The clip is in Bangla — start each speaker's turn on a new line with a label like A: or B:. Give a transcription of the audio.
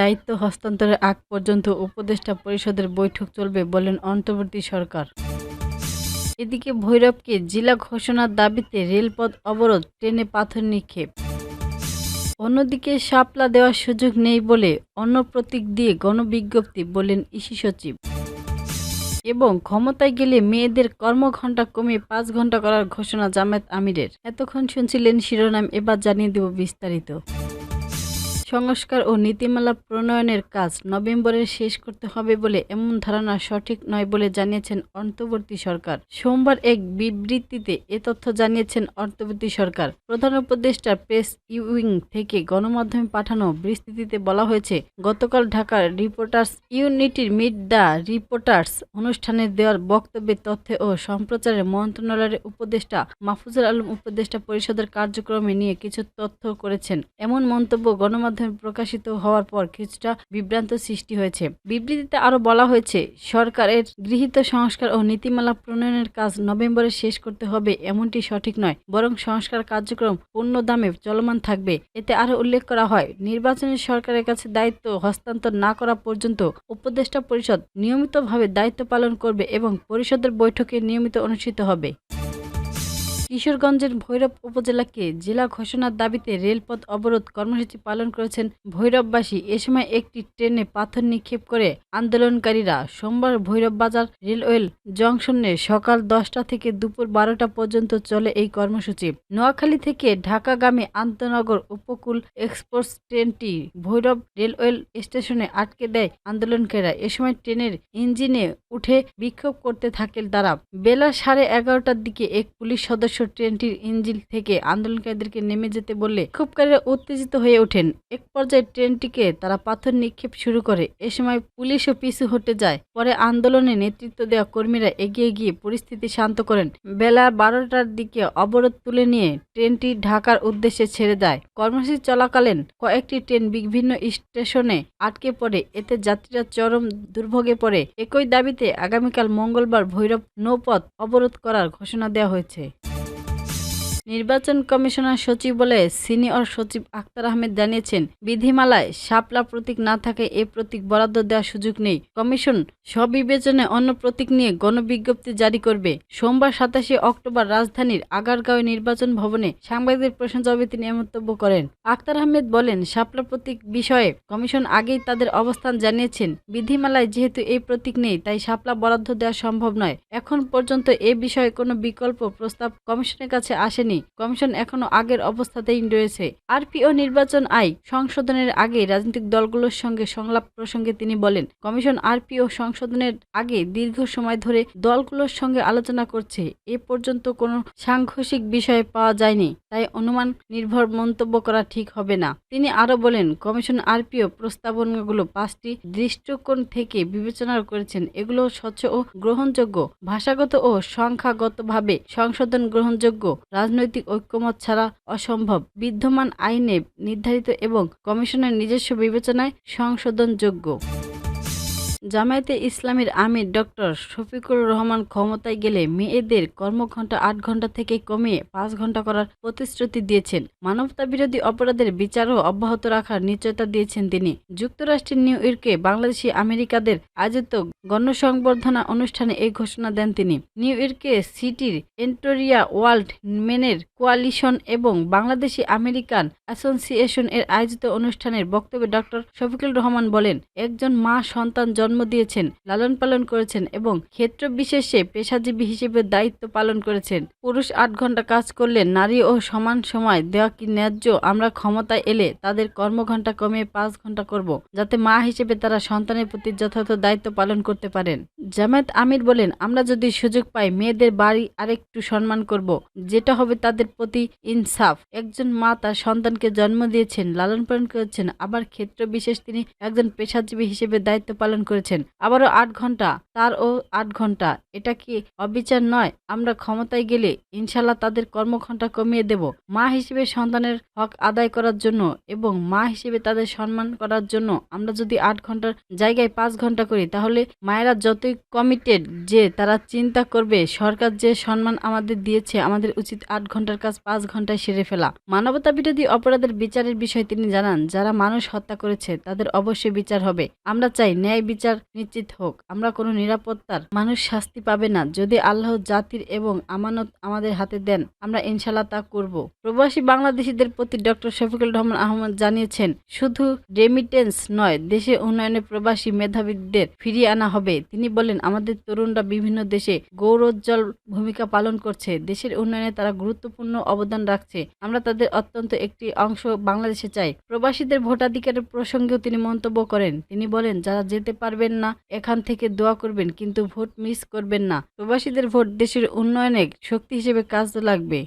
A: দায়িত্ব হস্তান্তরের আগ পর্যন্ত উপদেষ্টা পরিষদের বৈঠক চলবে বললেন অন্তর্বর্তী সরকার। এদিকে ভৈরবকে জেলা ঘোষণার দাবিতে রেলপথ অবরোধ, ট্রেনে পাথর নিক্ষেপ। অন্যদিকে শাপলা দেওয়ার সুযোগ নেই বলে অন্য প্রতীক দিয়ে গণবিজ্ঞপ্তি, বললেন ইসি সচিব। এবং ক্ষমতায় গেলে মেয়েদের কর্মঘণ্টা কমিয়ে ৫ ঘণ্টা করার ঘোষণা জামায়াত আমিরের। এতক্ষণ শুনছিলেন শিরোনাম, এবার জানিয়ে দেব বিস্তারিত। সংস্কার ও নীতিমালা প্রণয়নের কাজ নভেম্বরে শেষ করতে হবে বলে এমন ধারণা সঠিক নয় বলে জানিয়েছেন অন্তর্বর্তী সরকার। সোমবার এক বিবৃতিতে এ তথ্য জানিয়েছেন অন্তর্বর্তী সরকার। প্রধান উপদেষ্টার প্রেস উইং থেকে গণমাধ্যমে পাঠানো বিবৃতিতে বলা হয়েছে, গতকাল ঢাকার রিপোর্টার্স ইউনিটির মিট দ্য রিপোর্টার্স অনুষ্ঠানে দেওয়ার বক্তব্যে তথ্য ও সম্প্রচারের মন্ত্রণালয়ের উপদেষ্টা মাহফুজুল আলম উপদেষ্টা পরিষদের কার্যক্রমে নিয়ে কিছু তথ্য করেছেন। এমন মন্তব্য গণমাধ্যমে প্রকাশিত হওয়ার পর কিছুটা বিভ্রান্ত সৃষ্টি হয়েছে। বিবৃতিতে আরও বলা হয়েছে, সরকারের গৃহীত সংস্কার ও নীতিমালা প্রণয়নের কাজ নভেম্বরে শেষ করতে হবে এমনটি সঠিক নয়, বরং সংস্কার কার্যক্রম পূর্ণদমে চলমান থাকবে। এতে আরও উল্লেখ করা হয়, নির্বাচনী সরকারের কাছে দায়িত্ব হস্তান্তর না করা পর্যন্ত উপদেষ্টা পরিষদ নিয়মিতভাবে দায়িত্ব পালন করবে এবং পরিষদের বৈঠকে নিয়মিত অনুষ্ঠিত হবে। কিশোরগঞ্জের ভৈরব উপজেলাকে জেলা ঘোষণার দাবিতে রেলপথ অবরোধ কর্মসূচি পালন করেছেন ভৈরববাসী। এ সময় একটি ট্রেনে পাথর নিক্ষেপ করে আন্দোলনকারীরা। সোমবার ভৈরব বাজার রেলওয়ে জংশনে সকাল 10টা থেকে দুপুর 12টা পর্যন্ত চলে এই কর্মসূচি। নোয়াখালী থেকে ঢাকাগামী আন্তনগর উপকূল এক্সপ্রেস ট্রেনটি ভৈরব রেলওয়ে স্টেশনে আটকে দেয় আন্দোলনকারীরা। এ সময় ট্রেনের ইঞ্জিনে উঠে বিক্ষোভ করতে থাকেন তারা। বেলা 11:30টার দিকে এক পুলিশ সদস্য ট্রেনটির ইঞ্জিন থেকে আন্দোলনকারীদেরকে নেমে যেতে বললে বিক্ষোভকারীরা উত্তেজিত হয়ে ওঠেন। এক পর্যায়ে ট্রেনটিকে তারা পাথর নিক্ষেপ শুরু করে। এ সময় পুলিশও পিছু হটে যায়। পরে আন্দোলনে নেতৃত্ব দেওয়া কর্মীরা এগিয়ে গিয়ে পরিস্থিতি শান্ত করেন। বেলা 12টার দিকে অবরোধ তুলে নিয়ে ট্রেনটি ঢাকার উদ্দেশ্যে ছেড়ে দেয়। কর্মসূচি চলাকালীন কয়েকটি ট্রেন বিভিন্ন স্টেশনে আটকে পড়ে, এতে যাত্রীরা চরম দুর্ভোগে পড়ে। একই দাবিতে আগামীকাল মঙ্গলবার ভৈরব নৌপথ অবরোধ করার ঘোষণা দেওয়া হয়েছে। নির্বাচন কমিশনার সচিবালয়ে সিনিয়র সচিব আখতার আহমেদ জানিয়েছেন, বিধিমালায় শাপলা প্রতীক না থাকায় এ প্রতীক বরাদ্দ দেওয়ার সুযোগ নেই। কমিশন স্ববিবেচনায় অন্য প্রতীক নিয়ে গণবিজ্ঞপ্তি জারি করবে। সোমবার 27 অক্টোবর রাজধানীর আগারগাঁওয়ে নির্বাচন ভবনে সাংবাদিকদের প্রশ্নের জবাবে তিনি এ মন্তব্য করেন। আখতার আহমেদ বলেন, শাপলা প্রতীক বিষয়ে কমিশন আগেই তাদের অবস্থান জানিয়েছেন। বিধিমালায় যেহেতু এই প্রতীক নেই, তাই শাপলা বরাদ্দ দেওয়া সম্ভব নয়। এখন পর্যন্ত এ বিষয়ে কোনো বিকল্প প্রস্তাব কমিশনের কাছে আসেনি। কমিশন এখনো আগের অবস্থাতেই রয়েছে। আরপিও নির্বাচন আইন সংশোধনের আগে রাজনৈতিক দলগুলোর সঙ্গে সংলাপ প্রসঙ্গে তিনি বলেন, কমিশন আরপিও সংশোধনের আগে দীর্ঘ সময় ধরে দলগুলোর সঙ্গে আলোচনা করছে। এ পর্যন্ত কোনো সাংঘর্ষিক বিষয় পাওয়া যায়নি, তাই অনুমান নির্ভর মন্তব্য করা ঠিক হবে না। তিনি আরও বলেন, কমিশন আরপিও প্রস্তাবনাগুলো 5টি দৃষ্টিকোণ থেকে বিবেচনা করেছেন। এগুলো স্বচ্ছ ও গ্রহণযোগ্য, ভাষাগত ও সংখ্যাগতভাবে সংশোধন গ্রহণযোগ্য, রাজনৈতিক ঐক্যমত ছাড়া অসম্ভব, বিদ্যমান আইনে নির্ধারিত এবং কমিশনের নিজস্ব বিবেচনায় সংশোধনযোগ্য। জামায়াতে ইসলামীর আমির ডক্টর শফিকুর রহমান ক্ষমতায় গেলে মেয়েদের কর্মঘণ্টা 8 ঘণ্টা থেকে কমিয়ে 5 ঘণ্টা করার প্রতিশ্রুতি দিয়েছেন। মানবতাবিরোধী অপরাধের বিচারও অব্যাহত রাখার নিশ্চয়তা দিয়েছেন তিনি। যুক্তরাষ্ট্রের নিউ ইয়র্কে বাংলাদেশি আমেরিকাদের আয়োজিত গণসংবর্ধনা অনুষ্ঠানে এই ঘোষণা দেন তিনি। নিউ ইয়র্কে সিটির এন্টোরিয়া ওয়ার্ল্ড মেনের কোয়ালিশন এবং বাংলাদেশি আমেরিকান অ্যাসোসিয়েশন এর আয়োজিত অনুষ্ঠানের বক্তব্যে ডক্টর শফিকুর রহমান বলেন, একজন মা সন্তান জন্ম দিয়েছেন, লালন পালন করেছেন এবং ক্ষেত্র বিশেষে পেশাজীবী হিসেবে দায়িত্ব পালন করেছেন। পুরুষ 8 ঘণ্টা কাজ করলে নারী ও সমান সময় দেওয়া কি ন্যায্য? আমরা ক্ষমতায় এলে তাদের কর্মঘণ্টা কমিয়ে 5 ঘণ্টা করব, যাতে মা হিসেবে তারা সন্তানের প্রতি যথাযথ দায়িত্ব পালন করতে পারেন। জামায়াত আমির বলেন, আমরা যদি সুযোগ পাই মেয়েদের বাড়ি আরেকটু সম্মান করব, যেটা হবে তাদের প্রতি ইনসাফ। একজন মা তার সন্তানকে জন্ম দিয়েছেন, লালন পালন করেছেন, আবার ক্ষেত্র বিশেষ তিনি একজন পেশাজীবী হিসেবে দায়িত্ব পালন করেছেন। করেছেন। আবারও ৮ ঘন্টা, তারও ৮ ঘন্টা। এটা কি অবিচার নয়? আমরা ক্ষমতায় গেলে ইনশাল্লাহ তাদের কর্মঘণ্টা কমিয়ে দেব। মা হিসেবে সন্তানের হক আদায় করার জন্য এবং মা হিসেবে তাদের সম্মান করার জন্য আমরা যদি ৮ ঘন্টার জায়গায় ৫ ঘন্টা করি, তাহলে মায়েরা যতই কমিটেড যে তারা চিন্তা করবে সরকার যে সম্মান আমাদের দিয়েছে, আমাদের উচিত ৮ ঘন্টার কাজ ৫ ঘন্টায় সেরে ফেলা। মানবতা বিরোধী অপরাধের বিচারের বিষয়ে তিনি জানান, যারা মানুষ হত্যা করেছে তাদের অবশ্যই বিচার হবে। আমরা চাই ন্যায় বিচার নিশ্চিত হোক। আমরা কোনো নিরাপত্তার মানুষ শাস্তি পাবে না। যদি আল্লাহ জাতির এবং আমানত আমাদের হাতে দেন, আমরা ইনশাল্লাহ তা করব। প্রবাসী বাংলাদেশিদের প্রতি ডক্টর শফিকুল রহমান আহমদ জানিয়েছেন, শুধু রেমিটেন্স নয়, দেশে উন্নয়নে প্রবাসী মেধাবীদের ফিরিয়ে আনা হবে। তিনি বলেন, আমাদের তরুণরা বিভিন্ন দেশে গৌরোজ্জ্বল ভূমিকা পালন করছে। দেশের উন্নয়নে তারা গুরুত্বপূর্ণ অবদান রাখছে। আমরা তাদের অত্যন্ত একটি অংশ বাংলাদেশে চাই। প্রবাসীদের ভোটাধিকারের প্রসঙ্গেও তিনি মন্তব্য করেন। তিনি বলেন, যারা যেতে পারবেন না এখান থেকে দোয়া করবেন, কিন্তু ভোট মিস করবেন না। প্রবাসীদের ভোট দেশের উন্নয়নে শক্তি হিসেবে কাজে লাগবে।